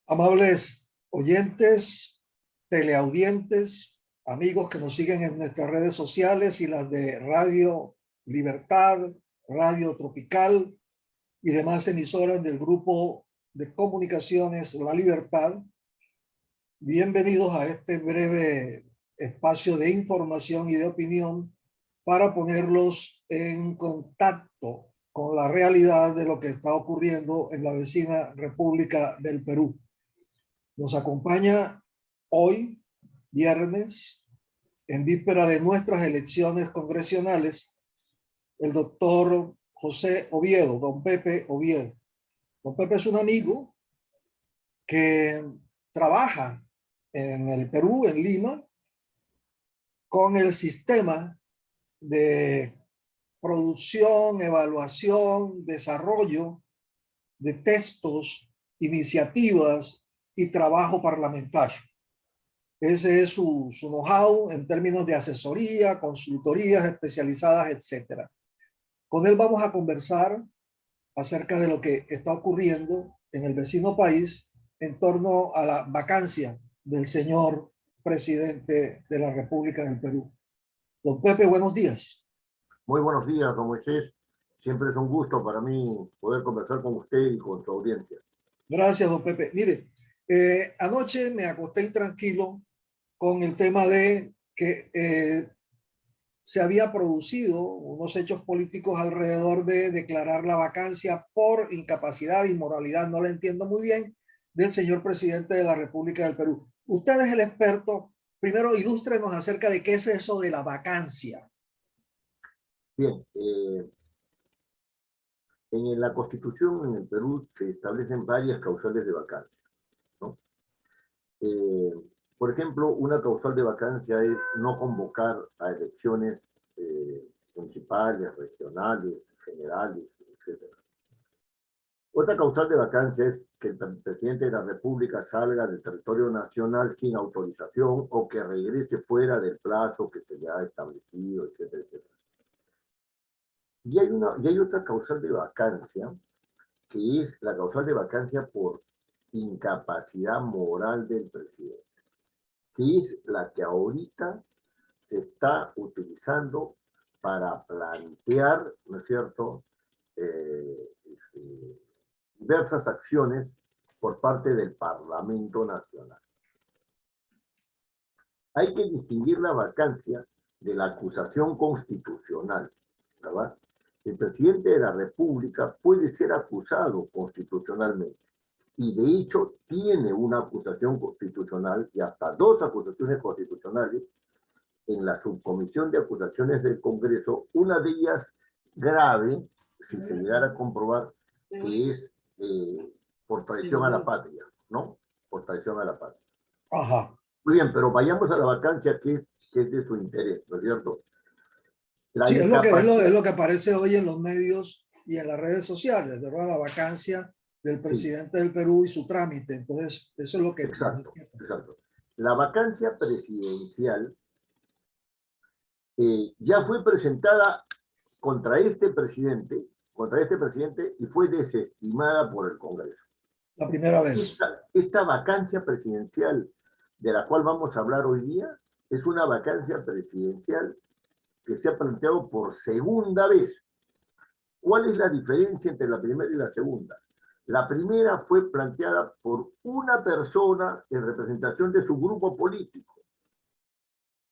Amables oyentes, teleaudientes, amigos que nos siguen en nuestras redes sociales y las de Radio Libertad, Radio Tropical y demás emisoras del grupo de comunicaciones La Libertad. Bienvenidos a este breve espacio de información y de opinión para ponerlos en contacto con la realidad de lo que está ocurriendo en la vecina República del Perú. Nos acompaña hoy, viernes, en víspera de nuestras elecciones congresionales, el doctor José Oviedo, don Pepe Oviedo. Don Pepe es un amigo que trabaja en el Perú, en Lima, con el sistema de producción, evaluación, desarrollo de textos, iniciativas y trabajo parlamentario. Ese es su know-how en términos de asesoría, consultorías especializadas, etc. Con él vamos a conversar acerca de lo que está ocurriendo en el vecino país en torno a la vacancia del señor presidente de la República del Perú. Don Pepe, buenos días. Muy buenos días, don Moisés. Siempre es un gusto para mí poder conversar con usted y con su audiencia. Gracias, don Pepe. Mire, anoche me acosté intranquilo con el tema de que se había producido unos hechos políticos alrededor de declarar la vacancia por incapacidad y inmoralidad, no la entiendo muy bien, del señor presidente de la República del Perú. Usted es el experto. Primero, ilústrenos acerca de qué es eso de la vacancia. Bien, en la Constitución en el Perú se establecen varias causales de vacancia, ¿no? Por ejemplo, una causal de vacancia es no convocar a elecciones municipales, regionales, generales, etc. Otra causal de vacancia es que el presidente de la República salga del territorio nacional sin autorización o que regrese fuera del plazo que se le ha establecido, etcétera, etcétera. Y hay otra causal de vacancia, que es la causal de vacancia por incapacidad moral del presidente, que es la que ahorita se está utilizando para plantear, ¿no es cierto?, diversas acciones por parte del Parlamento Nacional. Hay que distinguir la vacancia de la acusación constitucional, ¿verdad? El presidente de la República puede ser acusado constitucionalmente y de hecho tiene una acusación constitucional y hasta dos acusaciones constitucionales en la subcomisión de acusaciones del Congreso, una de ellas grave, si se llegara a comprobar, que es por traición a la patria, ¿no? Por traición a la patria. Ajá. Muy bien, pero vayamos a la vacancia que es de su interés, ¿no es cierto? Sí, es lo que aparece hoy en los medios y en las redes sociales, ¿verdad? La vacancia del presidente del Perú y su trámite. Entonces, eso es lo que... Exacto, exacto. La vacancia presidencial ya fue presentada contra este presidente y fue desestimada por el Congreso. La primera vez. Esta vacancia presidencial de la cual vamos a hablar hoy día es una vacancia presidencial que se ha planteado por segunda vez. ¿Cuál es la diferencia entre la primera y la segunda? La primera fue planteada por una persona en representación de su grupo político,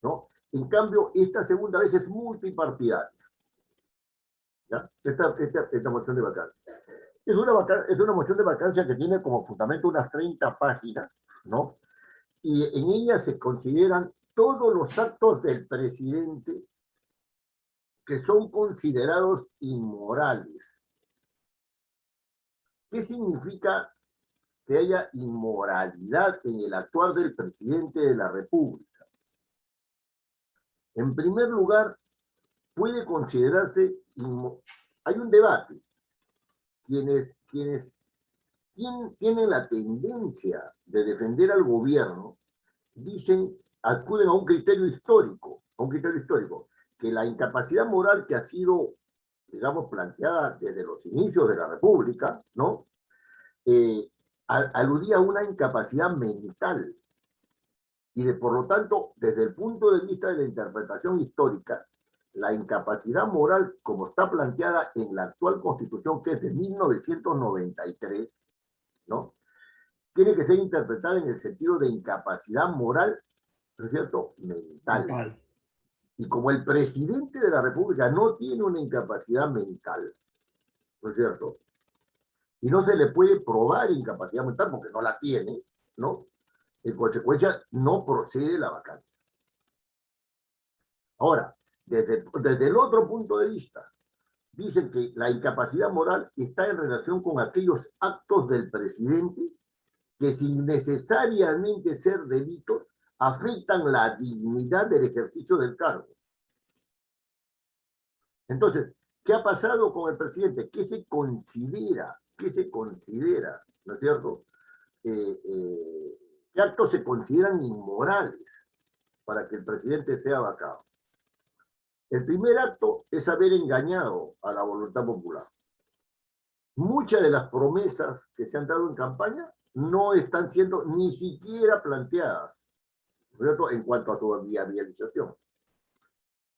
¿no? En cambio, esta segunda vez es multipartidaria. ¿Ya? Esta moción de vacancia. Es una moción de vacancia que tiene como fundamento unas 30 páginas, ¿no? Y en ella se consideran todos los actos del presidente que son considerados inmorales. ¿Qué significa que haya inmoralidad en el actuar del presidente de la República? En primer lugar, puede considerarse, hay un debate, quienes tienen la tendencia de defender al gobierno, acuden a un criterio histórico, que la incapacidad moral que ha sido, digamos, planteada desde los inicios de la República, ¿no? aludía a una incapacidad mental. Por lo tanto, desde el punto de vista de la interpretación histórica, la incapacidad moral, como está planteada en la actual Constitución, que es de 1993, ¿no?, tiene que ser interpretada en el sentido de incapacidad moral, ¿no es cierto?, mental. Y como el presidente de la República no tiene una incapacidad mental, ¿no es cierto?, y no se le puede probar incapacidad mental porque no la tiene, ¿no?, en consecuencia no procede la vacancia. Ahora, desde el otro punto de vista, dicen que la incapacidad moral está en relación con aquellos actos del presidente que sin necesariamente ser delitos afectan la dignidad del ejercicio del cargo. Entonces, ¿qué ha pasado con el presidente? ¿Qué se considera? ¿Qué se considera? ¿No es cierto? ¿Qué actos se consideran inmorales para que el presidente sea vacado? El primer acto es haber engañado a la voluntad popular. Muchas de las promesas que se han dado en campaña no están siendo ni siquiera planteadas, ¿no es cierto?, en cuanto a su viabilización.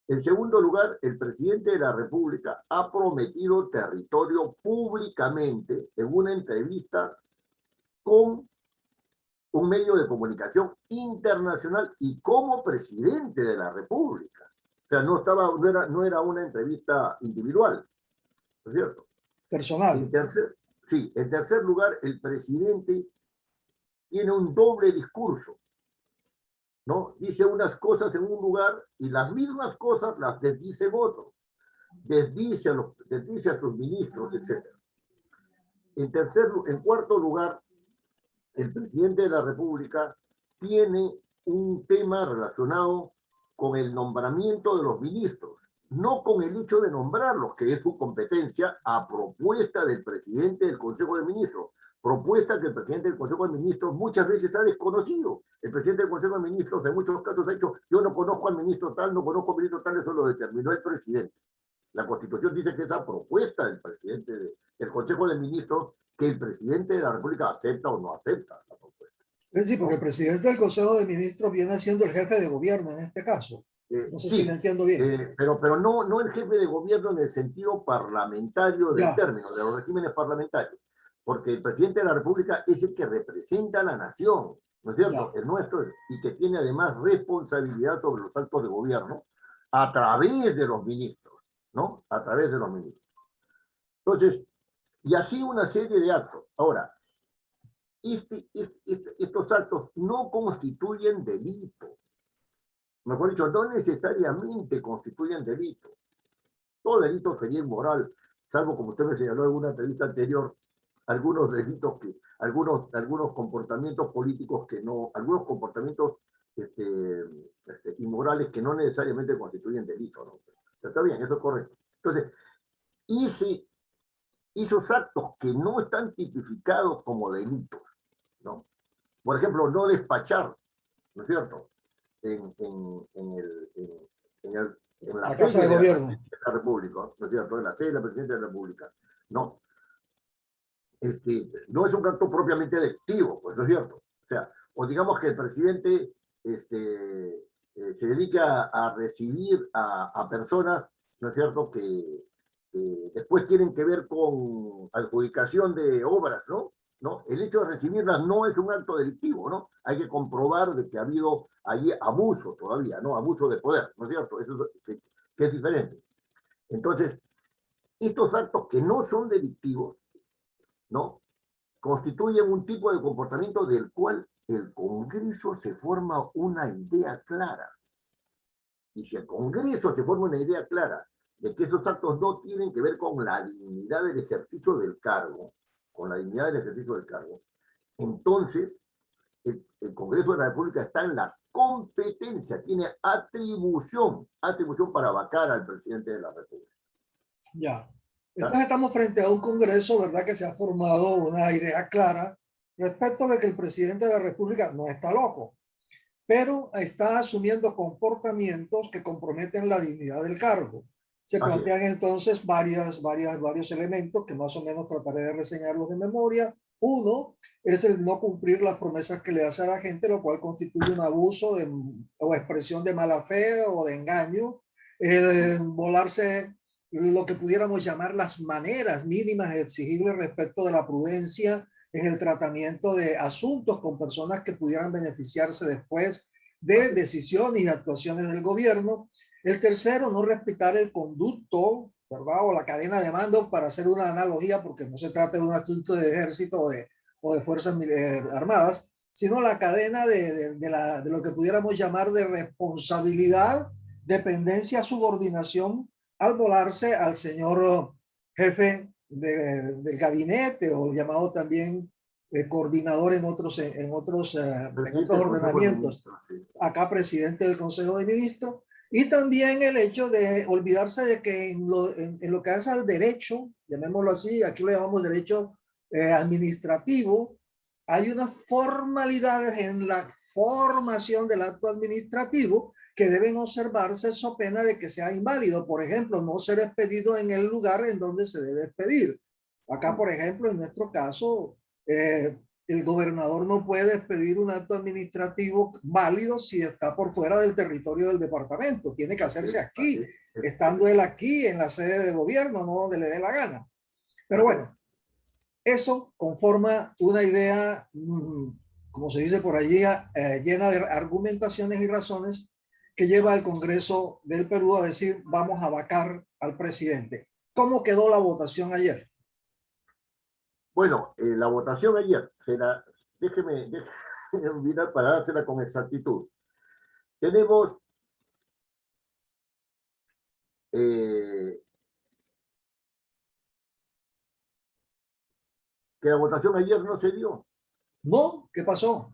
En segundo lugar, el presidente de la República ha prometido territorio públicamente en una entrevista con un medio de comunicación internacional y como presidente de la República. O sea, no era una entrevista individual, ¿no es cierto? Personal. En tercer lugar, el presidente tiene un doble discurso, ¿no? Dice unas cosas en un lugar y las mismas cosas las desdice en otro. Desdice a sus ministros, etc. En cuarto lugar, el presidente de la República tiene un tema relacionado con el nombramiento de los ministros, no con el hecho de nombrarlos, que es su competencia a propuesta del presidente del Consejo de Ministros, propuesta que el presidente del Consejo de Ministros muchas veces ha desconocido. El presidente del Consejo de Ministros en muchos casos ha dicho, yo no conozco al ministro tal, no conozco al ministro tal, eso lo determinó el presidente. La Constitución dice que esa propuesta del presidente del Consejo de Ministros, que el presidente de la República acepta o no acepta la propuesta. Es decir, porque el presidente del Consejo de Ministros viene siendo el jefe de gobierno en este caso. No sé si me entiendo bien. Pero no el jefe de gobierno en el sentido parlamentario del término, de los regímenes parlamentarios. Porque el presidente de la República es el que representa a la nación, ¿no es cierto? El nuestro, y que tiene además responsabilidad sobre los actos de gobierno a través de los ministros, ¿no? A través de los ministros. Entonces, y así una serie de actos. Ahora, estos actos no constituyen delito. Mejor dicho, no necesariamente constituyen delito. Todo delito sería inmoral, salvo, como usted me señaló en una entrevista anterior, algunos delitos algunos comportamientos políticos que no, algunos comportamientos inmorales que no necesariamente constituyen delito, ¿no? Está bien, eso es correcto. Entonces, esos actos que no están tipificados como delitos, ¿no? Por ejemplo, no despachar, ¿no es cierto?, en la Casa de Gobierno de la República, ¿no es cierto?, en la sede de la Presidencia de la República, ¿no? No es un acto propiamente delictivo, pues, ¿no es cierto? O sea, o digamos que el presidente se dedica a recibir a personas, ¿no es cierto?, que después tienen que ver con adjudicación de obras, ¿no? El hecho de recibirlas no es un acto delictivo, ¿no? Hay que comprobar de que ha habido allí abuso todavía, ¿no? Abuso de poder, ¿no es cierto? Eso es, que es diferente. Entonces, estos actos que no son delictivos, ¿no?, constituyen un tipo de comportamiento del cual el Congreso se forma una idea clara. Y si el Congreso se forma una idea clara de que esos actos no tienen que ver con la dignidad del ejercicio del cargo, entonces el Congreso de la República está en la competencia, tiene atribución para vacar al presidente de la República. Ya. Entonces estamos frente a un Congreso, ¿verdad?, que se ha formado una idea clara respecto de que el presidente de la República no está loco, pero está asumiendo comportamientos que comprometen la dignidad del cargo. Se plantean entonces varios elementos que más o menos trataré de reseñarlos de memoria. Uno es el no cumplir las promesas que le hace a la gente, lo cual constituye un abuso o expresión de mala fe o de engaño. El volarse lo que pudiéramos llamar las maneras mínimas exigibles respecto de la prudencia en el tratamiento de asuntos con personas que pudieran beneficiarse después de decisiones y actuaciones del gobierno. El tercero, no respetar el conducto, ¿verdad? O la cadena de mando, para hacer una analogía, porque no se trata de un asunto de ejército o de fuerzas armadas, sino la cadena de lo que pudiéramos llamar de responsabilidad, dependencia, subordinación, al volarse al señor jefe del gabinete, o llamado también coordinador en otros Presidente del Consejo de ordenamientos, Ministros, sí. acá presidente del Consejo de Ministros. Y también el hecho de olvidarse de que en lo que hace al derecho, llamémoslo así, aquí lo llamamos derecho administrativo, hay unas formalidades en la formación del acto administrativo que deben observarse so pena de que sea inválido. Por ejemplo, no ser expedido en el lugar en donde se debe expedir. Acá, por ejemplo, en nuestro caso, el gobernador no puede expedir un acto administrativo válido si está por fuera del territorio del departamento. Tiene que hacerse aquí, estando él aquí en la sede de gobierno, no donde le dé la gana. Pero bueno, eso conforma una idea, como se dice por allí, llena de argumentaciones y razones que lleva al Congreso del Perú a decir, vamos a vacar al presidente. ¿Cómo quedó la votación ayer? Bueno, la votación ayer, déjeme mirar para dársela con exactitud. Tenemos que la votación ayer no se dio. ¿No? ¿Qué pasó?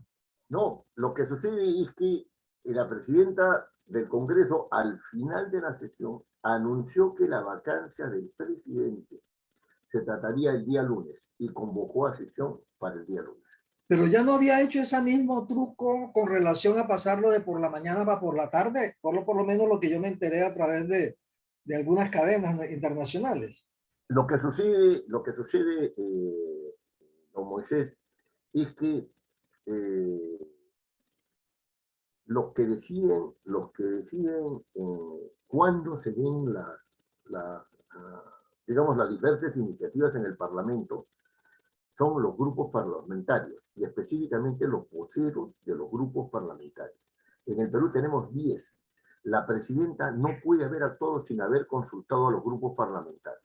No, lo que sucede es que la presidenta del Congreso, al final de la sesión, anunció que la vacancia del presidente se trataría el día lunes y convocó a sesión para el día lunes. Pero ya no había hecho ese mismo truco con relación a pasarlo de por la mañana para por la tarde, por lo menos lo que yo me enteré a través de algunas cadenas internacionales. Lo que sucede don Moisés, es que los que deciden cuándo se den digamos, las diversas iniciativas en el Parlamento son los grupos parlamentarios y específicamente los voceros de los grupos parlamentarios. En el Perú tenemos 10. La presidenta no puede haber actuado sin haber consultado a los grupos parlamentarios.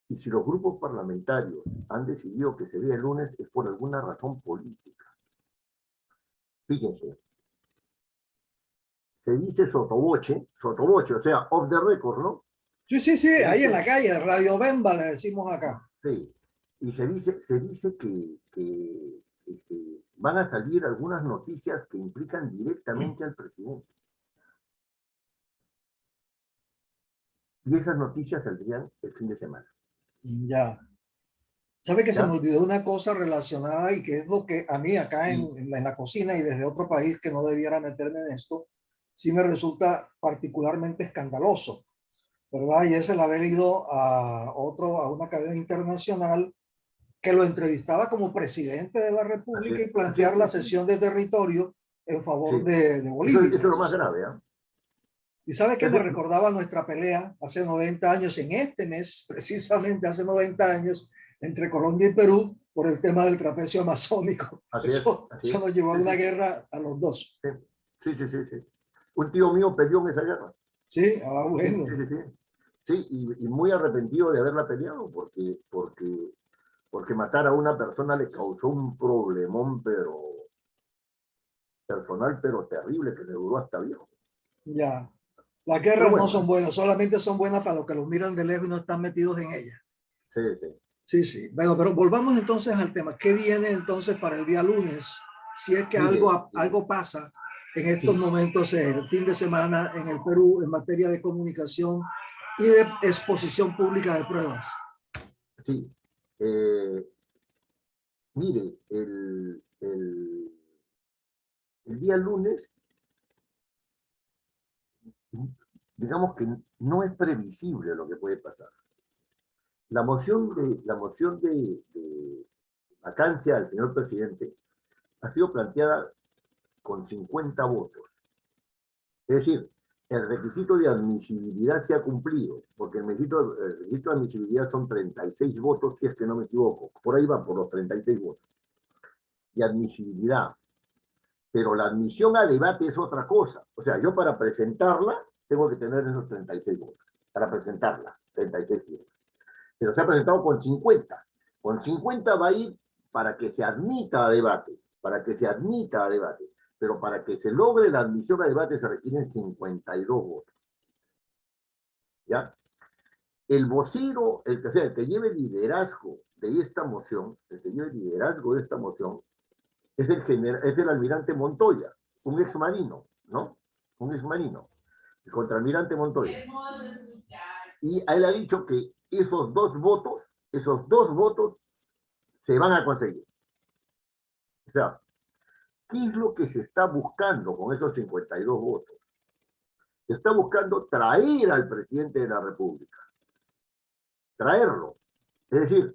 Y si los grupos parlamentarios han decidido que se vea el lunes es por alguna razón política. Fíjense, se dice sotoboche, o sea, off the record, ¿no? Sí, sí, sí, Se ahí en dice, la calle, Radio Bemba le decimos acá. sí, y se dice que van a salir algunas noticias que implican directamente al presidente. Y esas noticias saldrían el fin de semana. Ya. ¿Sabe que se me ¿Ya? olvidó una cosa relacionada y que es lo que a mí acá Y, en la cocina y desde otro país que no debiera meterme en esto, sí me resulta particularmente escandaloso, ¿verdad? Y es el haber ido a una cadena internacional que lo entrevistaba como presidente de la República y así es, plantear sí, la sí. cesión de territorio en favor Sí. de Eso Bolivia. es lo más grave, ¿eh? Y sabe que me Eso, recordaba nuestra pelea hace 90 años, en este mes, precisamente hace 90 años, entre Colombia y Perú por el tema del trapecio amazónico. así es, Eso, así eso es. nos llevó a Sí, una sí, guerra a los dos. sí, sí, sí, sí, sí. Un tío mío peleó en esa guerra. Sí, Sí, bueno. sí, sí, sí. Sí, y muy arrepentido de haberla peleado, porque matar a una persona le causó un problemón, pero personal, pero terrible, que le duró hasta viejo. Ya. Las Pero guerras no son bueno, buenas, solamente son buenas para los que los miran de lejos y no están metidos en ellas. sí, sí. Sí, sí. Bueno, pero volvamos entonces al tema. ¿Qué viene entonces para el día lunes? Si es que Mire, algo pasa en estos sí, momentos, el fin de semana en el Perú en materia de comunicación y de exposición pública de pruebas. sí. Mire, el día lunes, digamos que no es previsible lo que puede pasar. La moción vacancia al señor presidente ha sido planteada con 50 votos. Es decir, el requisito de admisibilidad se ha cumplido, porque el requisito de admisibilidad son 36 votos, si es que no me equivoco. Por ahí va, por los 36 votos. De admisibilidad. Pero la admisión a debate es otra cosa. O sea, yo para presentarla tengo que tener esos 36 votos. Para presentarla, 36 votos. Pero se ha presentado con 50. Con 50 va a ir para que se admita a debate. Para que se admita a debate. Pero para que se logre la admisión a debate se requieren 52 votos. ¿Ya? El vocero, el que lleve liderazgo de esta moción, el que lleve liderazgo de esta moción, es el almirante Montoya, un exmarino, ¿no? Un exmarino, el contraalmirante Montoya. Y a él ha dicho que esos dos votos se van a conseguir. O sea, ¿qué es lo que se está buscando con esos 52 votos? Se está buscando traer al presidente de la República. Traerlo. Es decir,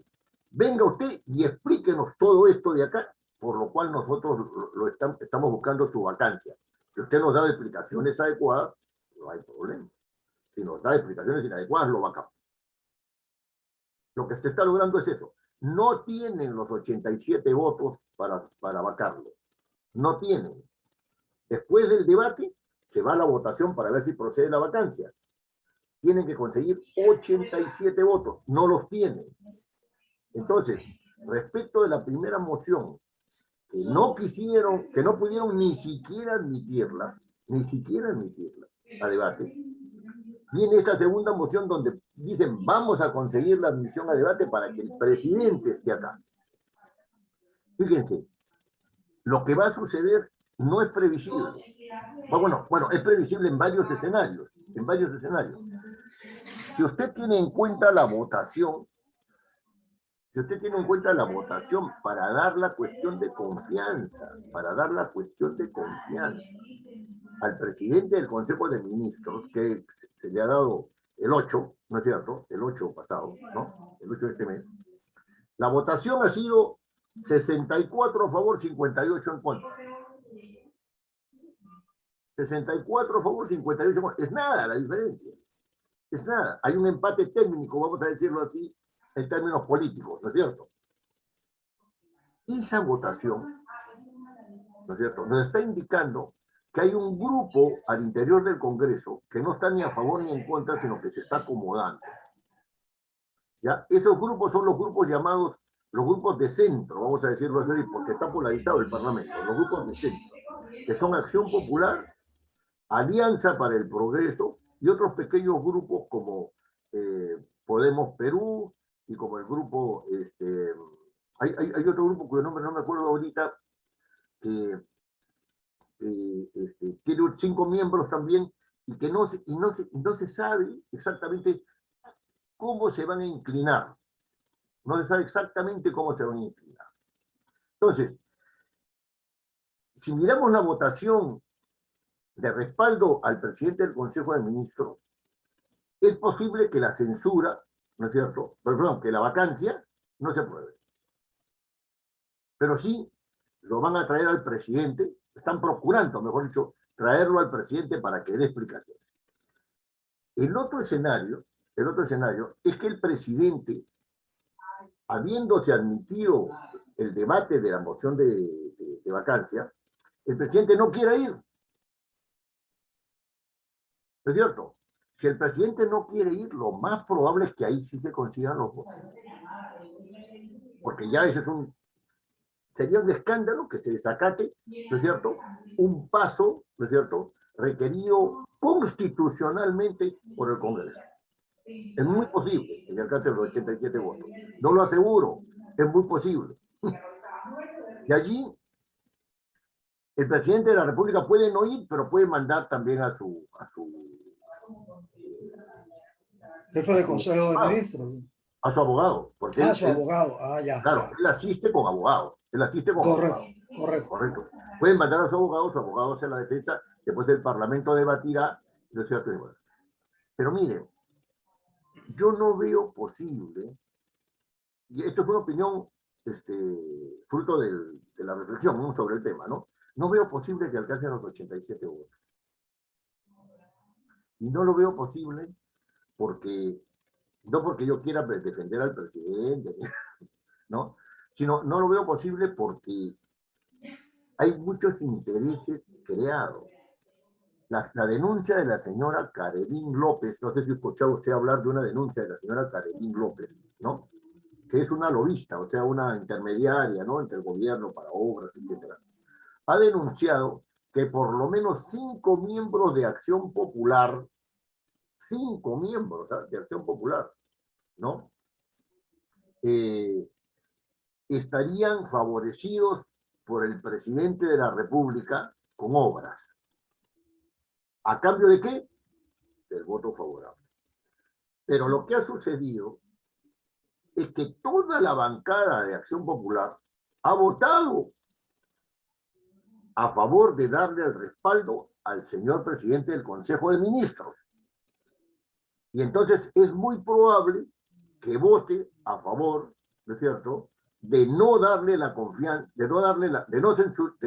venga usted y explíquenos todo esto de acá, por lo cual nosotros estamos buscando su vacancia. Si usted nos da explicaciones adecuadas, no hay problema. Si nos da explicaciones inadecuadas, lo vacamos. Lo que se está logrando es eso. No tienen los 87 votos para vacarlo. No tienen. Después del debate, se va a la votación para ver si procede la vacancia. Tienen que conseguir 87 votos. No los tienen. Entonces, respecto de la primera moción, que no pudieron ni siquiera admitirla a debate, viene esta segunda moción donde dicen vamos a conseguir la admisión a debate para que el presidente esté acá. Fíjense, lo que va a suceder no es previsible. Bueno, es previsible en varios escenarios, Si usted tiene en cuenta la votación, para dar la cuestión de confianza, al presidente del Consejo de Ministros, que se le ha dado el 8, ¿no es cierto? El 8 pasado, ¿no? El 8 de este mes. La votación ha sido 64 a favor, 58 en contra. 64 a favor, 58 en contra. Es nada la diferencia. Es nada. Hay un empate técnico, vamos a decirlo así, en términos políticos, ¿no es cierto? Esa votación, ¿no es cierto?, nos está indicando que hay un grupo al interior del Congreso que no está ni a favor ni en contra, sino que se está acomodando. ¿Ya? Esos grupos son los grupos llamados, los grupos de centro, vamos a decirlo así, porque está polarizado el Parlamento, los grupos de centro, que son Acción Popular, Alianza para el Progreso y otros pequeños grupos como Podemos Perú y como el grupo, hay otro grupo cuyo nombre no me acuerdo ahorita, que tiene 5 miembros también y que no se sabe exactamente cómo se van a inclinar. No se sabe exactamente cómo se van a inclinar. Entonces, si miramos la votación de respaldo al presidente del Consejo de Ministros, es posible que la censura, ¿no es cierto?, perdón, que la vacancia no se apruebe. Pero sí lo van a traer al presidente, están procurando, mejor dicho, traerlo al presidente para que dé explicaciones. El otro escenario es que el presidente, habiéndose admitido el debate de la moción de vacancia, el presidente no quiera ir. ¿No es cierto? Si el presidente no quiere ir, lo más probable es que ahí sí se consigan los votos. Porque ya ese sería un escándalo que se desacate, ¿no es cierto?, un paso, ¿no es cierto?, requerido constitucionalmente por el Congreso. Es muy posible que se alcance los 87 votos. No lo aseguro, es muy posible. Y allí, el presidente de la República puede no ir, pero puede mandar también a su jefe de Consejo de Ministros. A su abogado. Porque su abogado. Ya. Claro, Ya. él asiste con abogado. Correcto. Pueden mandar a su abogado hace la defensa, después el Parlamento debatirá, ¿no es cierto? Pero miren, yo no veo posible, y esto es una opinión fruto de la reflexión, ¿no?, sobre el tema, ¿no? No veo posible que alcancen los 87 votos. Y no lo veo posible porque, no porque yo quiera defender al presidente, ¿no? Sino no lo veo posible porque hay muchos intereses creados. La denuncia de la señora Carolín López, no sé si escuchó usted hablar de una denuncia de la señora Carolín López, ¿no?, que es una lobista, o sea, una intermediaria, ¿no?, entre el gobierno para obras, etc. Ha denunciado que por lo menos 5 miembros de Acción Popular, 5 miembros, ¿sabes?, de Acción Popular, ¿no?, estarían favorecidos por el presidente de la República con obras. ¿A cambio de qué? Del voto favorable. Pero lo que ha sucedido es que toda la bancada de Acción Popular ha votado a favor de darle el respaldo al señor presidente del Consejo de Ministros. Y entonces es muy probable que vote a favor, ¿no es cierto?, de no darle la confianza, de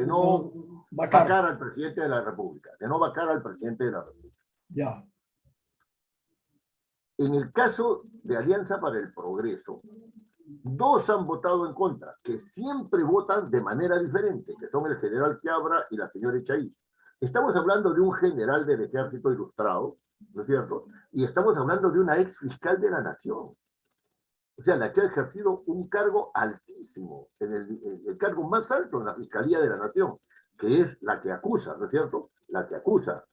no vacar al presidente de la República, de no vacar al presidente de la República. Ya. En el caso de Alianza para el Progreso, 2 han votado en contra, que siempre votan de manera diferente, que son el general Quiabra y la señora Echaíz. Estamos hablando de un general del Ejército ilustrado, ¿no es cierto?, y estamos hablando de una ex fiscal de la Nación. O sea, la que ha ejercido un cargo altísimo, el cargo más alto en la Fiscalía de la Nación, que es la que acusa, ¿no es cierto?, la que acusa.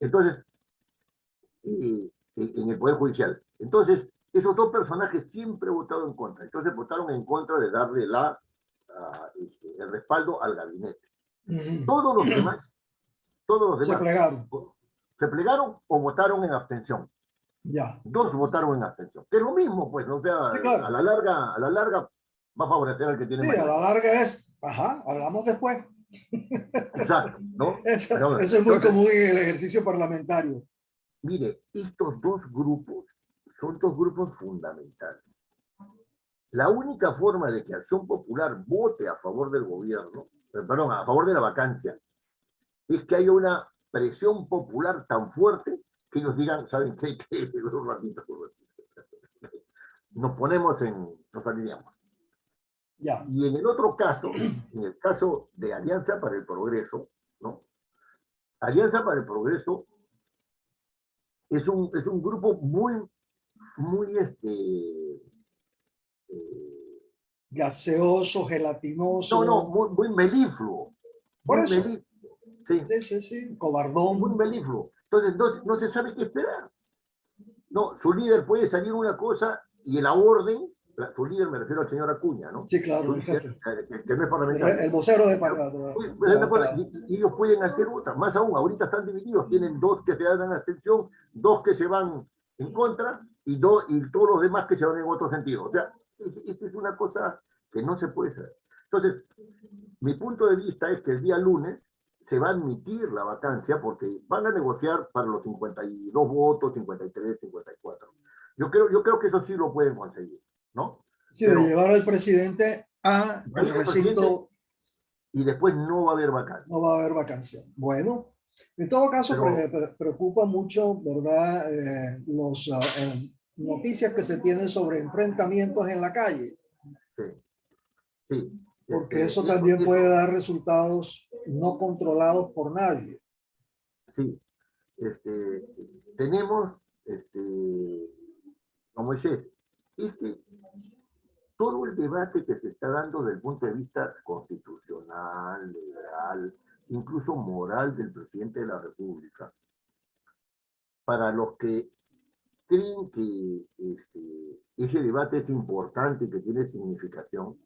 Entonces en el Poder Judicial. Entonces, esos 2 personajes siempre han votado en contra. Entonces votaron en contra de darle el respaldo al gabinete. Todos los demás se plegaron o votaron en abstención. Ya. 2 votaron en abstención. Que es lo mismo, pues, ¿no? O sea, sí, claro. a la larga va a favorecer al que tiene mayor. A la larga es, hablamos después. Exacto, ¿no? Eso es muy común en el ejercicio parlamentario. Mire, estos 2 grupos son 2 grupos fundamentales. La única forma de que Acción Popular vote a favor del gobierno, perdón, a favor de la vacancia, es que haya una presión popular tan fuerte que ellos digan, ¿saben qué? Un ratito. Nos alineamos. Ya. Y en el otro caso, en el caso de Alianza para el Progreso, ¿no? Alianza para el Progreso es un grupo muy gaseoso, gelatinoso. No, muy melifluo. Por muy eso. Melifluo. Sí. Cobardón. Muy melifluo. Entonces no se sabe qué esperar. No, su líder puede salir una cosa y en la orden, su líder me refiero al señor Acuña, ¿no? Sí, claro, el jefe. Que no es parlamentario. El vocero de y ellos pueden hacer otra. Más aún, ahorita están divididos. Tienen 2 que se dan abstención, 2 que se van en contra y todos los demás que se van en otro sentido. O sea, esa es una cosa que no se puede hacer. Entonces, mi punto de vista es que el día lunes se va a admitir la vacancia porque van a negociar para los 52 votos, 53, 54. Yo creo que eso sí lo pueden conseguir, ¿no? Sí, de llevar al presidente al recinto. Y después no va a haber vacancia. No va a haber vacancia. Bueno, en todo caso preocupa mucho, ¿verdad? Las noticias que se tienen sobre enfrentamientos en la calle. Sí. Porque eso también puede dar resultados no controlados por nadie. Sí. Tenemos, como dices, todo el debate que se está dando desde el punto de vista constitucional, legal, incluso moral del presidente de la República, para los que creen que ese debate es importante y que tiene significación,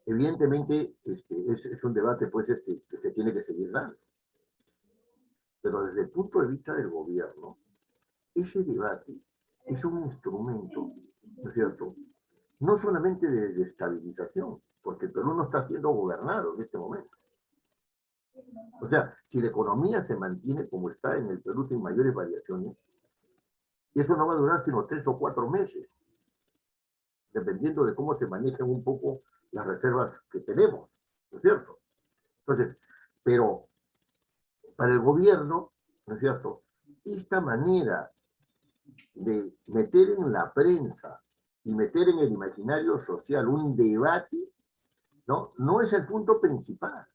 evidentemente es un debate pues, que se tiene que seguir dando. Pero desde el punto de vista del gobierno, ese debate es un instrumento, ¿no es cierto?, no solamente de desestabilización, porque el Perú no está siendo gobernado en este momento. O sea, si la economía se mantiene como está en el Perú sin mayores variaciones, eso no va a durar sino 3 o 4 meses. dependiendo de cómo se manejan un poco las reservas que tenemos, ¿no es cierto? Entonces, pero para el gobierno, ¿no es cierto? Esta manera de meter en la prensa y meter en el imaginario social un debate, ¿no? No es el punto principal.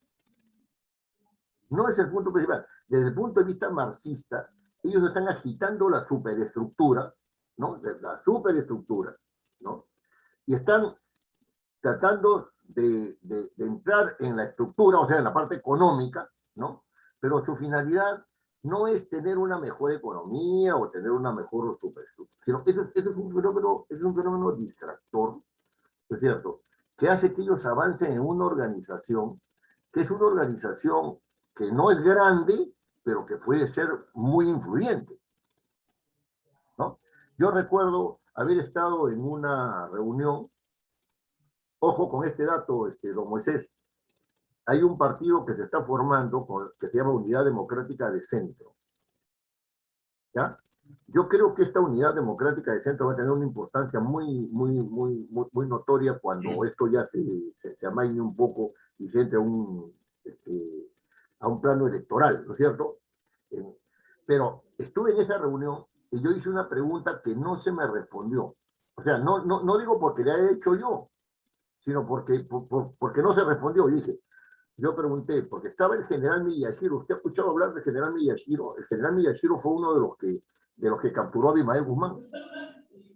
No es el punto principal. Desde el punto de vista marxista, ellos están agitando la superestructura, ¿no? La superestructura, ¿no? Y están tratando de entrar en la estructura, o sea, en la parte económica, ¿no? Pero su finalidad no es tener una mejor economía o tener una mejor superestructura, sino eso es un fenómeno distractor, ¿es cierto? Que hace que ellos avancen en una organización, que es una organización que no es grande, pero que puede ser muy influyente, ¿no? Yo recuerdo haber estado en una reunión, ojo con este dato, don Moisés, hay un partido que se está formando que se llama Unidad Democrática de Centro, ¿ya? Yo creo que esta Unidad Democrática de Centro va a tener una importancia muy notoria cuando esto ya se amaine un poco y se entre a un plano electoral, ¿no es cierto? Pero estuve en esa reunión y yo hice una pregunta que no se me respondió. O sea, no digo porque la he hecho yo, sino porque no se respondió. Yo pregunté, porque estaba el general Miyashiro. ¿Usted ha escuchado hablar del general Miyashiro? El general Miyashiro fue uno de los que capturó a Abimael Guzmán,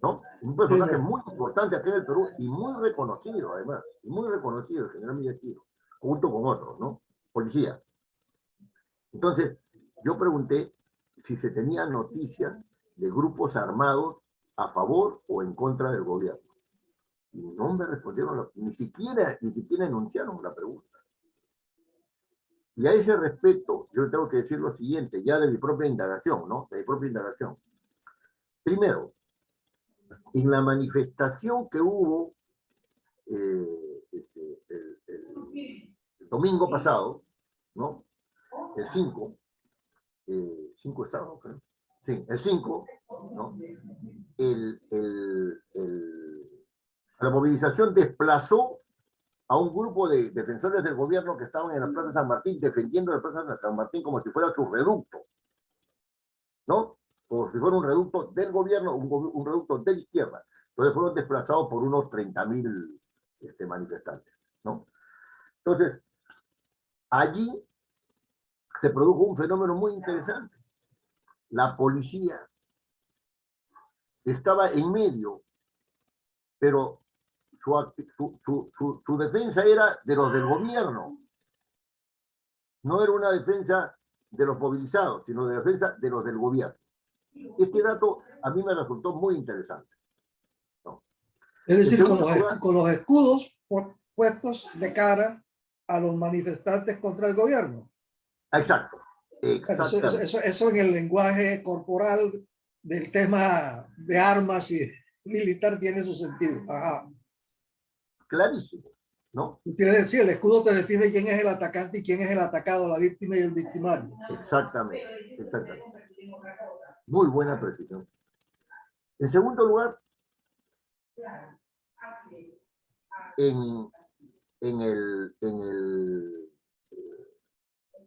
¿no? Un personaje muy importante aquí en el Perú y muy reconocido, además. Muy reconocido el general Miyashiro, junto con otros, ¿no? Policía. Entonces, yo pregunté si se tenían noticias de grupos armados a favor o en contra del gobierno. Y no me respondieron, ni siquiera enunciaron la pregunta. Y a ese respecto, yo tengo que decir lo siguiente, ya de mi propia indagación, ¿no? De mi propia indagación. Primero, en la manifestación que hubo el domingo pasado, ¿no? El 5, 5 de sábado, creo. Sí, el 5, ¿no? La movilización desplazó a un grupo de defensores del gobierno que estaban en la Plaza San Martín, defendiendo la Plaza San Martín como si fuera su reducto, ¿no? Como si fuera un reducto del gobierno, un reducto de la izquierda. Entonces fueron desplazados por unos 30.000 manifestantes, ¿no? Entonces, allí se produjo un fenómeno muy interesante. La policía estaba en medio, pero su defensa era de los del gobierno. No era una defensa de los movilizados, sino de defensa de los del gobierno. Este dato a mí me resultó muy interesante, ¿no? Es decir, con los escudos puestos de cara a los manifestantes contra el gobierno. Exacto. Eso en el lenguaje corporal del tema de armas y militar tiene su sentido. Ajá. Clarísimo, ¿no? Quiere decir, el escudo te define quién es el atacante y quién es el atacado, la víctima y el victimario. Exactamente. Muy buena precisión. En segundo lugar,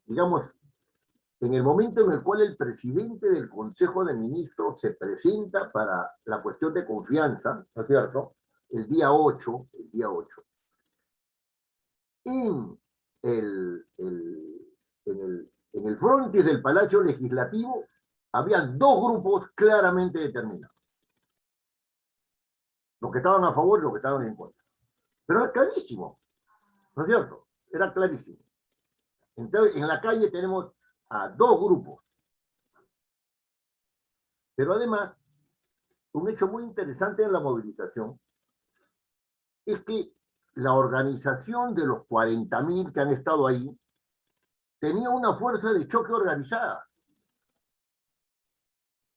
digamos, en el momento en el cual el presidente del Consejo de Ministros se presenta para la cuestión de confianza, ¿no es cierto? El día 8, en el frontis del Palacio Legislativo había dos grupos claramente determinados. Los que estaban a favor y los que estaban en contra. Pero era clarísimo, ¿no es cierto? Era clarísimo. Entonces, en la calle tenemos a dos grupos. Pero además, un hecho muy interesante en la movilización es que la organización de los 40.000 que han estado ahí tenía una fuerza de choque organizada.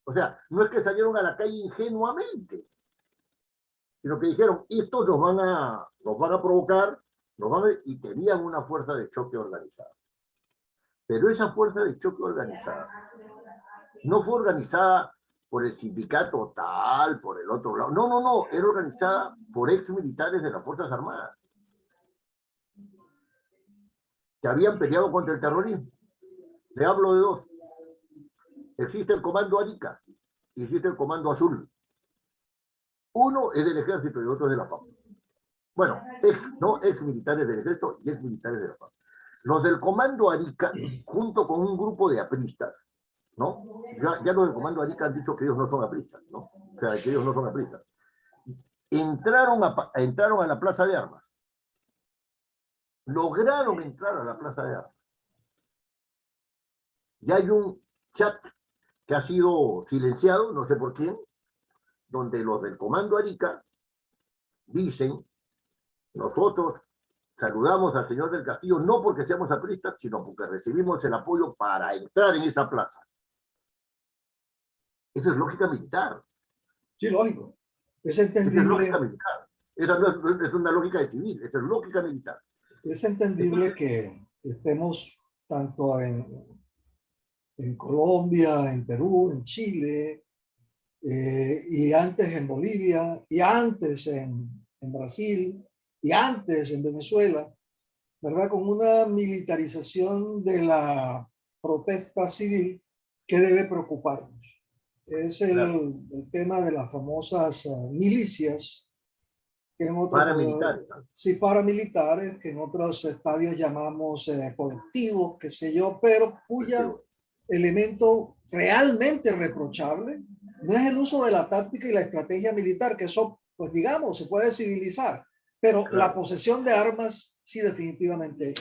O sea, no es que salieron a la calle ingenuamente, sino que dijeron, estos nos van a provocar, y tenían una fuerza de choque organizada. Pero esa fuerza de choque organizada no fue organizada por el sindicato tal, por el otro lado. No, no, no, era organizada por ex militares de las Fuerzas Armadas que habían peleado contra el terrorismo. Le hablo de dos. Existe el Comando Arica y existe el Comando Azul. Uno es del Ejército y otro es de la FAP. Bueno, ex militares del Ejército y ex militares de la FAP. Los del Comando Arica, junto con un grupo de apristas, ¿no? Ya los del Comando Arica han dicho que ellos no son apristas, ¿no? O sea, que ellos no son apristas. Entraron a la Plaza de Armas. Lograron entrar a la Plaza de Armas. Ya hay un chat que ha sido silenciado, no sé por quién, donde los del Comando Arica dicen: nosotros saludamos al señor del Castillo no porque seamos apristas, sino porque recibimos el apoyo para entrar en esa plaza. Eso es lógica militar. Sí, lógico. Es Esa es lógica entendible, militar. Esa no es una lógica de civil, esa es lógica militar. es entendible Entonces, que estemos tanto en Colombia, en Perú, en Chile, y antes en Bolivia, y antes en Brasil, y antes en Venezuela, ¿verdad? Con una militarización de la protesta civil que debe preocuparnos. Es claro, el tema de las famosas milicias, que en otros, paramilitares, ¿no? sí, paramilitares, que en otros estadios llamamos colectivos, qué sé yo, pero cuya elemento realmente reprochable no es el uso de la táctica y la estrategia militar, que eso, pues digamos, se puede civilizar, pero la Claro, posesión de armas sí definitivamente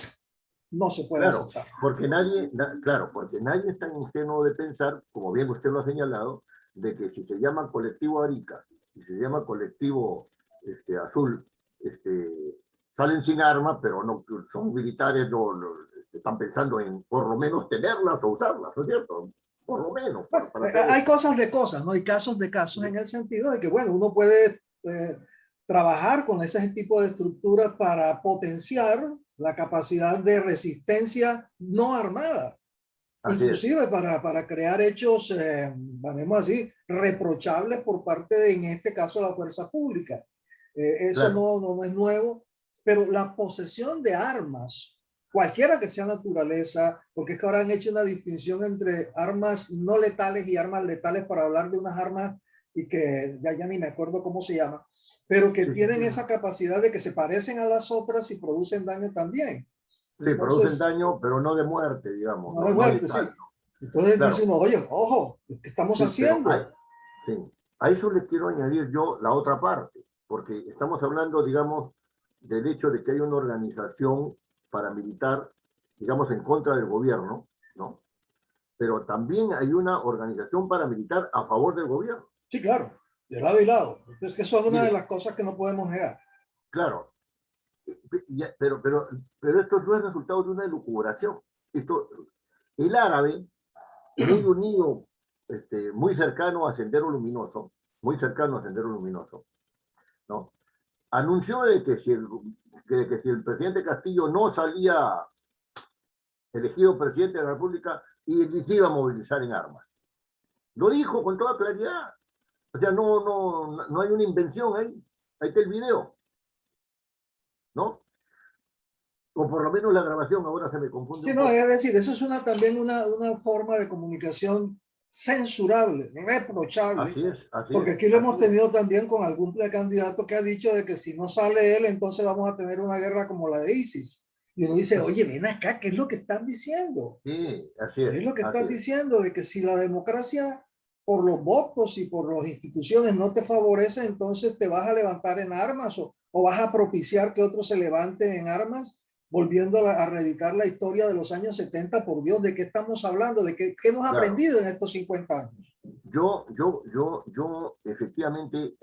no se puede claro, aceptar. porque nadie está ingenuo de pensar, como bien usted lo ha señalado, de que si se llama colectivo Arica y se llama colectivo Azul, salen sin armas, pero no son militares, están pensando en por lo menos tenerlas o usarlas, ¿no es cierto? Por lo menos, Bueno, para hacer hay eso. cosas de cosas, ¿no? Hay casos de casos en el sentido de que, bueno, uno puede trabajar con ese tipo de estructuras para potenciar la capacidad de resistencia no armada, Así es, inclusive para crear hechos, llamémoslo así, reprochables por parte de, en este caso, la fuerza pública. Eso claro, no es nuevo, pero la posesión de armas, cualquiera que sea naturaleza, porque es que ahora han hecho una distinción entre armas no letales y armas letales para hablar de unas armas y que ya ni me acuerdo cómo se llama, pero que sí, sí, tienen sí. esa capacidad de que se parecen a las otras y producen daño también. Sí, producen Entonces, daño, pero no de muerte, digamos, no de no muerte, sí. letal. Entonces dice Claro, uno, oye, ojo, ¿qué estamos sí, pero haciendo? sí, a eso le quiero añadir yo la otra parte, porque estamos hablando, digamos, del hecho de que hay una organización paramilitar, digamos, en contra del gobierno, ¿no? Pero también hay una organización paramilitar a favor del gobierno. Sí, claro, de lado y lado. Entonces, que eso es una de Mire, las cosas que no podemos negar. claro, pero esto no es resultado de una elucubración. Esto, el árabe, muy unido, muy cercano a Sendero Luminoso, muy cercano a Sendero Luminoso, ¿no? Anunció que si el presidente Castillo no salía elegido presidente de la República, y se iba a movilizar en armas. Lo dijo con toda claridad. O sea, no hay una invención ahí. Ahí está el video, ¿no? O por lo menos la grabación, ahora se me confunde Sí, un no, poco. es decir, eso es también una forma de comunicación censurable, reprochable, Así es, así porque es, aquí lo así hemos es. tenido también con algún precandidato que ha dicho de que si no sale él, entonces vamos a tener una guerra como la de ISIS. Y uno dice, oye, ven acá, ¿qué es lo que están diciendo? Sí, así ¿Qué es, es lo que así estás es. diciendo? De que si la democracia por los votos y por las instituciones no te favorece, entonces te vas a levantar en armas o vas a propiciar que otros se levanten en armas, volviendo a reeditar la historia de los años 70. Por Dios, ¿de qué estamos hablando? ¿De qué hemos Claro. aprendido en estos 50 años? Yo, efectivamente,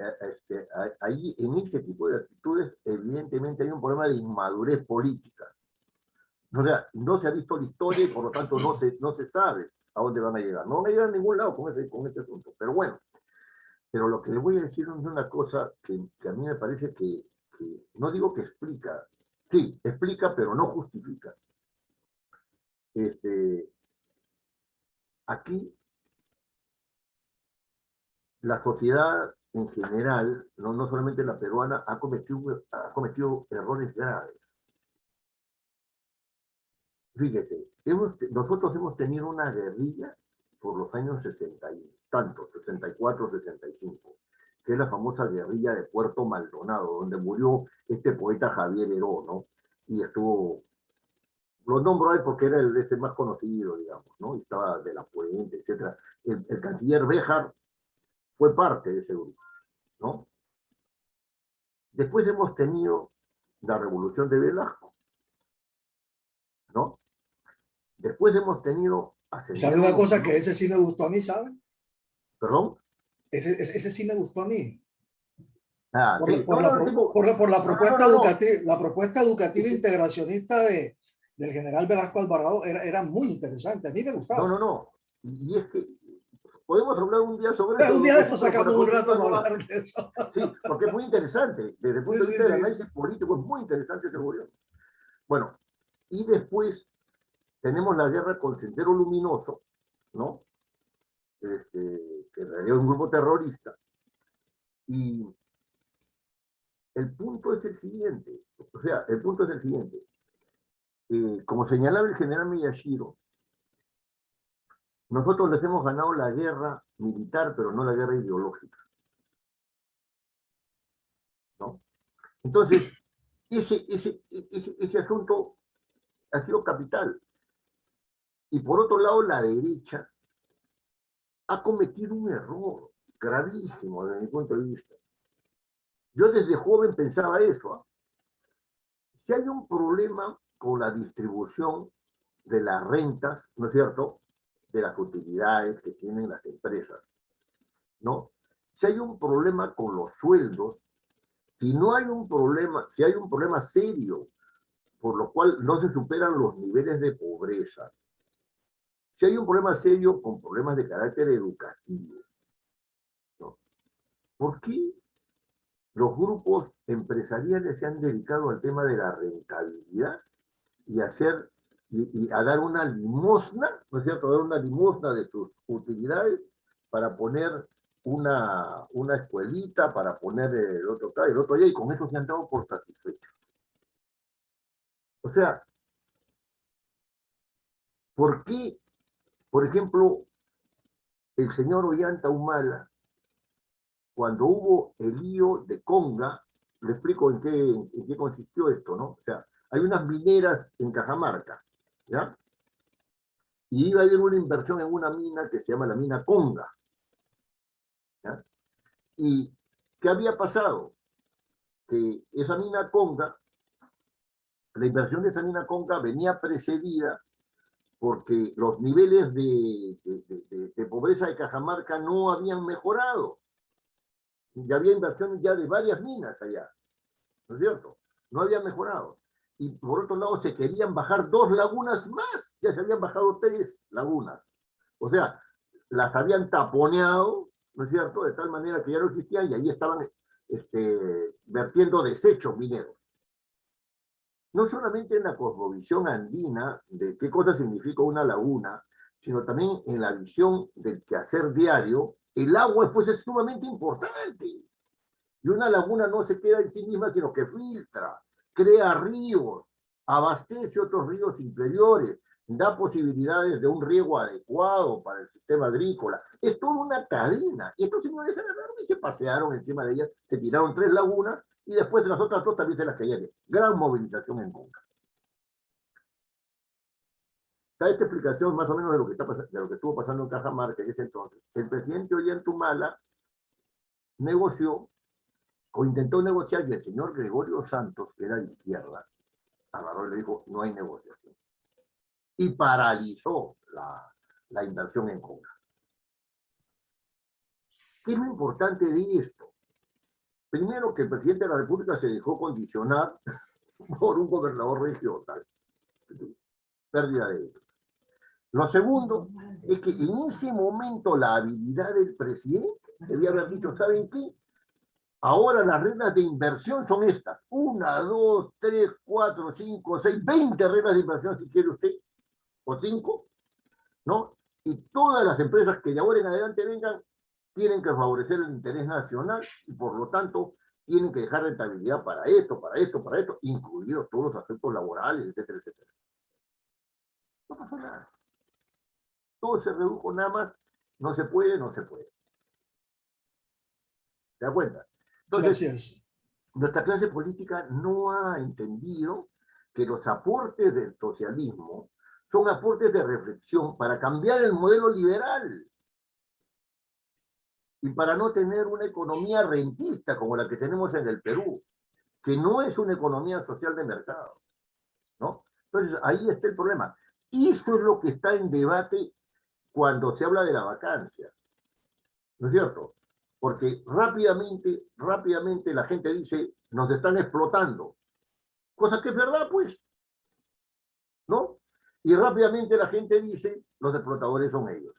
ahí en ese tipo de actitudes, evidentemente hay un problema de inmadurez política. O sea, no se ha visto la historia y por lo tanto no se sabe a dónde van a llegar. No van a llegar a ningún lado con este asunto. Pero bueno, pero lo que les voy a decir es una cosa que a mí me parece que no digo que explica, sí, explica, pero no justifica. Este, aquí la sociedad en general, no solamente la peruana, ha cometido errores graves. Fíjese, nosotros hemos tenido una guerrilla por los años 60 y tantos, 64, 65, que es la famosa guerrilla de Puerto Maldonado, donde murió este poeta Javier Heró, ¿no? Y estuvo, lo nombro ahí porque era el más conocido, digamos, ¿no? Y estaba de la Puente, etc. El canciller Béjar fue parte de ese grupo, ¿no? Después hemos tenido la revolución de Velasco, ¿no? Después hemos tenido ¿Sabe ascendieron una los cosa que colores. ese sí me gustó a mí, ¿sabe? ¿Perdón? Ese sí me gustó a mí. Ah, sí. No, no, tipo, Por la no, no, propuesta no, no. educativa, la propuesta educativa Es integracionista del general Velasco Alvarado era muy interesante. A mí me no, gustaba. no, no. Y es que podemos hablar un día sobre eso, Un don día José, después pero para sacamos un rato continuar para nomás. hablar de eso. Sí, porque es muy interesante. Desde el Sí, punto de sí, vista del sí. análisis político, es muy interesante ese gobierno. Bueno, y después tenemos la guerra con Sendero Luminoso, ¿no? Que en realidad es un grupo terrorista. Y el punto es el siguiente. O sea, el punto es el siguiente. Como señalaba el general Miyashiro, nosotros les hemos ganado la guerra militar, pero no la guerra ideológica, ¿no? Entonces, ese asunto ha sido capital. Y por otro lado, la derecha ha cometido un error gravísimo desde mi punto de vista. Yo desde joven pensaba eso. ¿Eh? Si hay un problema con la distribución de las rentas, ¿no es cierto?, de las utilidades que tienen las empresas, ¿no? Si hay un problema con los sueldos, si no hay un problema, si hay un problema serio, por lo cual no se superan los niveles de pobreza, si hay un problema serio con problemas de carácter educativo, ¿no? ¿Por qué los grupos empresariales se han dedicado al tema de la rentabilidad y a dar una limosna, ¿no es cierto?, dar una limosna de sus utilidades para poner una escuelita, para poner el otro acá, el otro allá, y con eso se han dado por satisfechos. O sea, ¿por qué, por ejemplo, el señor Ollanta Humala, cuando hubo el lío de Conga, le explico en qué consistió esto, ¿no? O sea, hay unas mineras en Cajamarca, ¿ya? Y iba a haber una inversión en una mina que se llama la mina Conga, ¿ya? ¿Y qué había pasado? Que esa mina Conga, la inversión de esa mina Conga venía precedida porque los niveles de pobreza de Cajamarca no habían mejorado. Ya había inversiones ya de varias minas allá, ¿no es cierto? No habían mejorado. Y por otro lado se querían bajar 2 lagunas más, ya se habían bajado 3 lagunas. O sea, las habían taponeado, ¿no es cierto?, de tal manera que ya no existían y ahí estaban vertiendo desechos mineros. No solamente en la cosmovisión andina de qué cosa significa una laguna, sino también en la visión del quehacer diario, el agua pues es sumamente importante. Y una laguna no se queda en sí misma, sino que filtra, crea ríos, abastece otros ríos inferiores, da posibilidades de un riego adecuado para el sistema agrícola. Es toda una cadena. Y estos señores agarraron y se pasearon encima de ellas, se tiraron 3 lagunas y después de las otras 2 también se las cayeron. Gran movilización en Conca. Da esta explicación más o menos de lo que, de lo que estuvo pasando en Cajamarca en ese entonces. El presidente Ollanta negoció o intentó negociar y el señor Gregorio Santos, que era de izquierda, agarró y le dijo, no hay negociación. Y paralizó la inversión en Conga. ¿Qué es lo importante de esto? Primero, que el presidente de la República se dejó condicionar por un gobernador regional. Pérdida de ética. Lo segundo es que en ese momento la habilidad del presidente debía haber dicho, ¿saben qué? Ahora las reglas de inversión son estas. 1, 2, 3, 4, 5, 6, 20 reglas de inversión si quiere usted, o 5, ¿no? Y todas las empresas que de ahora en adelante vengan tienen que favorecer el interés nacional y por lo tanto tienen que dejar rentabilidad para esto, para esto, para esto, incluidos todos los aspectos laborales, etcétera, etcétera. No pasó nada. Todo se redujo nada más, no se puede, no se puede. ¿Te das cuenta? Entonces, Gracias. nuestra clase política no ha entendido que los aportes del socialismo son aportes de reflexión para cambiar el modelo liberal y para no tener una economía rentista como la que tenemos en el Perú, que no es una economía social de mercado, ¿no? Entonces, ahí está el problema. Y eso es lo que está en debate cuando se habla de la vacancia, ¿no es cierto? Porque rápidamente la gente dice, nos están explotando, cosa que es verdad, pues, ¿no? Y rápidamente la gente dice, los explotadores son ellos,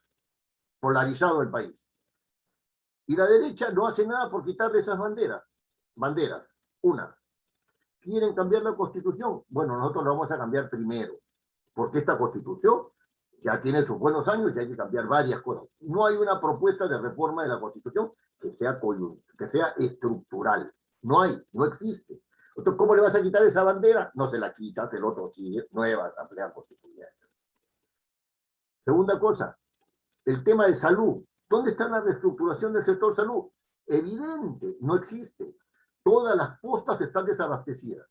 polarizado el país. Y la derecha no hace nada por quitarle esas banderas. Banderas, una. ¿Quieren cambiar la Constitución? Bueno, nosotros la vamos a cambiar primero, porque esta Constitución ya tiene sus buenos años y hay que cambiar varias cosas. No hay una propuesta de reforma de la Constitución que sea estructural. No hay, no existe. Entonces, ¿cómo le vas a quitar esa bandera? No se la quitas, el otro sigue, nueva asamblea constituyente. Segunda cosa, el tema de salud. ¿Dónde está la reestructuración del sector salud? Evidente, no existe. Todas las postas están desabastecidas.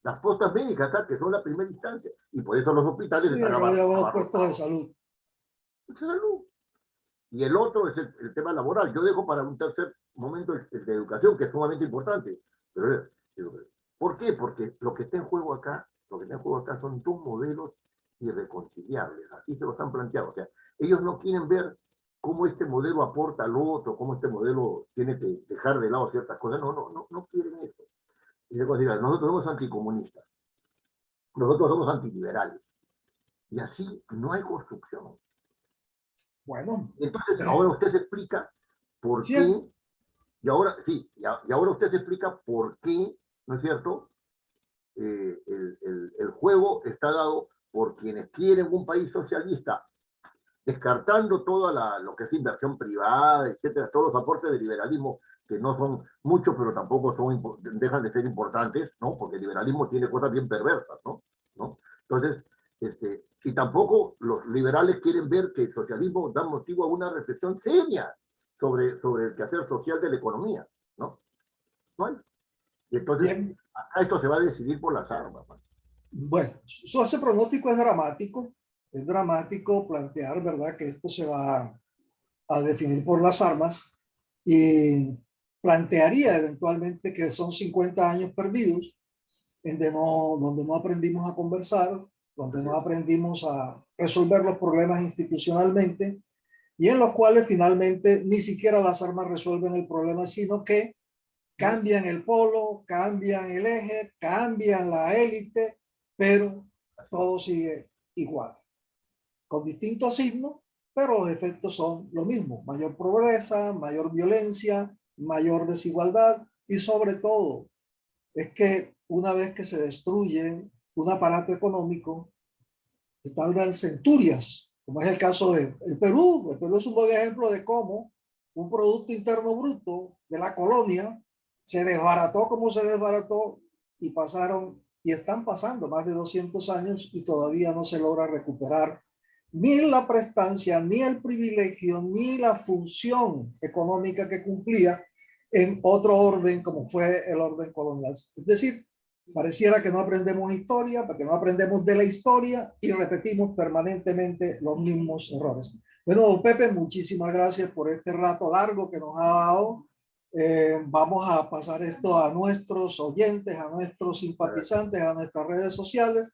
Las postas médicas, que son la primera instancia, y por eso los hospitales Sí, están acá le llamamos puestos de abarrotados. salud. Salud. Y el otro es el tema laboral. Yo dejo para un tercer momento el de educación, que es sumamente importante. Pero, ¿por qué? Porque lo que está en juego acá, son dos modelos irreconciliables. Así se los han planteado. O sea, ellos no quieren ver cómo este modelo aporta al otro, cómo este modelo tiene que dejar de lado ciertas cosas. No quieren eso. Y nosotros somos anticomunistas, nosotros somos antiliberales. Y así no hay construcción. Bueno, Entonces, ahora usted se explica por qué, cierto. y ahora usted se explica por qué, ¿no es cierto? El juego está dado por quienes quieren un país socialista, descartando toda lo que es inversión privada, etcétera, todos los aportes del liberalismo, que no son muchos, pero tampoco dejan de ser importantes, ¿no? Porque el liberalismo tiene cosas bien perversas, ¿no? Entonces, y tampoco los liberales quieren ver que el socialismo da motivo a una reflexión seria sobre el quehacer social de la economía, ¿no? ¿No hay? Y entonces, Bien. acá esto se va a decidir por las armas, ¿no? Bueno, ese pronóstico es dramático. Es dramático plantear, ¿verdad?, que esto se va a definir por las armas y plantearía eventualmente que son 50 años perdidos donde no aprendimos a conversar, donde no aprendimos a resolver los problemas institucionalmente y en los cuales finalmente ni siquiera las armas resuelven el problema, sino que cambian el polo, cambian el eje, cambian la élite, pero todo sigue igual, con distintos signos, pero los efectos son lo mismo: mayor pobreza, mayor violencia, mayor desigualdad y sobre todo es que una vez que se destruye un aparato económico, tardan centurias, como es el caso del Perú. El Perú es un buen ejemplo de cómo un Producto Interno Bruto de la colonia se desbarató como se desbarató y pasaron y están pasando más de 200 años y todavía no se logra recuperar ni la prestancia, ni el privilegio, ni la función económica que cumplía en otro orden como fue el orden colonial. Es decir, pareciera que no aprendemos historia, porque no aprendemos de la historia y repetimos permanentemente los mismos errores. Bueno, don Pepe, muchísimas gracias por este rato largo que nos ha dado. Vamos a pasar esto a nuestros oyentes, a nuestros simpatizantes, a nuestras redes sociales,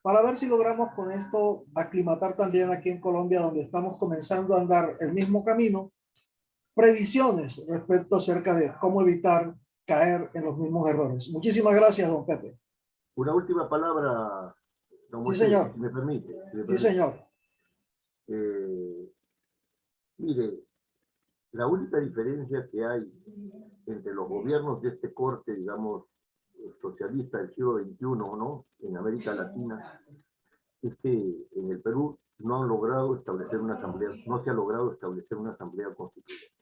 para ver si logramos con esto aclimatar también aquí en Colombia, donde estamos comenzando a andar el mismo camino, previsiones respecto acerca de cómo evitar caer en los mismos errores. Muchísimas gracias, don Pepe. Una última palabra, don Sí, Moisés, señor. si me permite. Si me Sí, permite. señor. Mire, la única diferencia que hay entre los gobiernos de este corte, digamos, socialista del siglo XXI, ¿no? En América Latina, es que en el Perú no han logrado establecer una asamblea, no se ha logrado establecer una asamblea constituyente.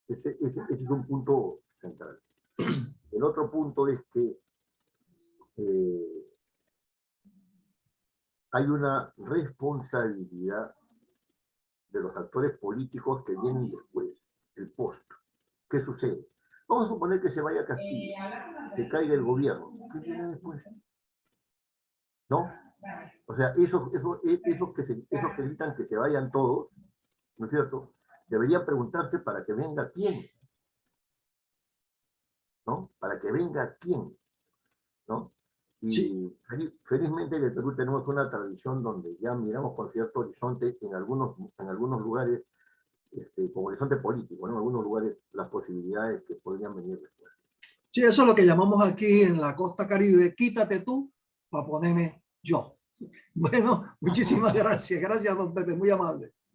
Ese es un punto central. El otro punto es que hay una responsabilidad de los actores políticos que vienen después, el post. ¿Qué sucede? Vamos a suponer que se vaya a Castillo, que caiga el gobierno. ¿Qué viene después? ¿No? O sea, esos que gritan que se vayan todos, ¿no es cierto? Deberían preguntarse para que venga quién, ¿no? Para que venga quién, ¿no? Y Sí. felizmente en el Perú tenemos una tradición donde ya miramos con cierto horizonte en algunos lugares, como horizonte político, ¿no? En algunos lugares las posibilidades que podrían venir después. Sí, eso es lo que llamamos aquí en la costa Caribe, quítate tú para ponerme yo. Bueno, muchísimas gracias. Gracias, don Pepe, muy amable.